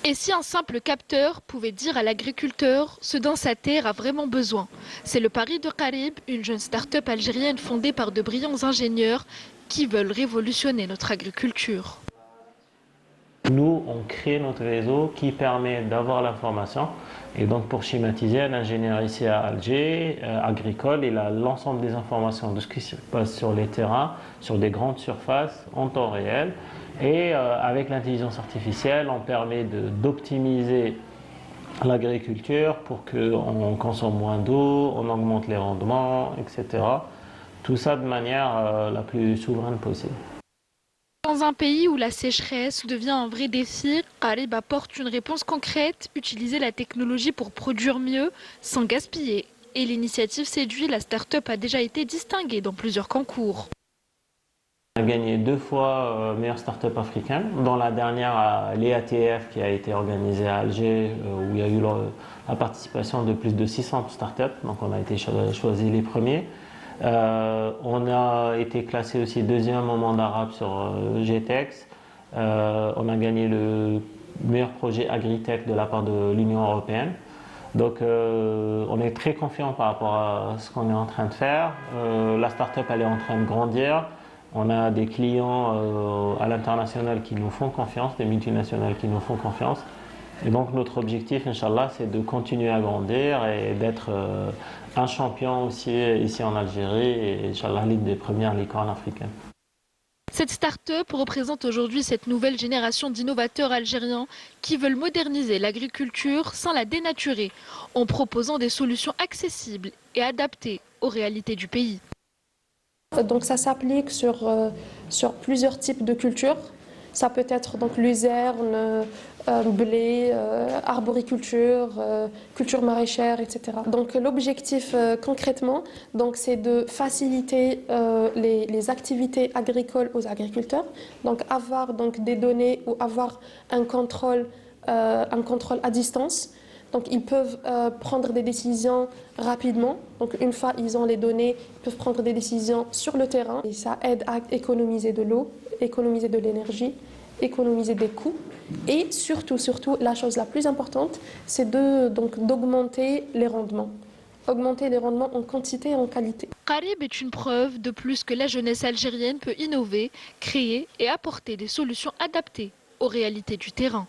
Et si un simple capteur pouvait dire à l'agriculteur ce dont sa terre a vraiment besoin? C'est le pari de Qarib, une jeune start-up algérienne fondée par de brillants ingénieurs qui veulent révolutionner notre agriculture. Nous, on crée notre réseau qui permet d'avoir l'information. Et donc, pour schématiser, un ingénieur ici à Alger, agricole, il a l'ensemble des informations de ce qui se passe sur les terrains, sur des grandes surfaces, en temps réel. Et avec l'intelligence artificielle, on permet d'optimiser l'agriculture pour qu'on consomme moins d'eau, on augmente les rendements, etc. Tout ça de manière la plus souveraine possible. Dans un pays où la sécheresse devient un vrai défi, Qarib apporte une réponse concrète, utiliser la technologie pour produire mieux sans gaspiller. Et l'initiative séduit, la start-up a déjà été distinguée dans plusieurs concours. On a gagné 2 fois meilleure start-up africaine, dans la dernière l'EATF qui a été organisée à Alger, où il y a eu la participation de plus de 600 start-up, donc on a été choisis les premiers. On a été classé aussi deuxième au monde arabe sur GTEx. On a gagné le meilleur projet agritech de la part de l'Union européenne. Donc on est très confiant par rapport à ce qu'on est en train de faire. La start-up elle est en train de grandir. On a des clients à l'international qui nous font confiance, des multinationales qui nous font confiance. Et donc notre objectif, Inch'Allah, c'est de continuer à grandir et d'être un champion aussi ici en Algérie et Inch'Allah l'une des premières licornes africaines. Cette start-up représente aujourd'hui cette nouvelle génération d'innovateurs algériens qui veulent moderniser l'agriculture sans la dénaturer, en proposant des solutions accessibles et adaptées aux réalités du pays. Donc ça s'applique sur plusieurs types de cultures. Ça peut être donc luzerne, blé, arboriculture, culture maraîchère, etc. Donc l'objectif concrètement, donc c'est de faciliter les activités agricoles aux agriculteurs. Donc avoir donc des données ou avoir un contrôle à distance. Donc ils peuvent prendre des décisions rapidement. Donc une fois ils ont les données, ils peuvent prendre des décisions sur le terrain. Et ça aide à économiser de l'eau, économiser de l'énergie, économiser des coûts. Et surtout, la chose la plus importante, c'est d'augmenter les rendements. Augmenter les rendements en quantité et en qualité. Qarib est une preuve de plus que la jeunesse algérienne peut innover, créer et apporter des solutions adaptées aux réalités du terrain.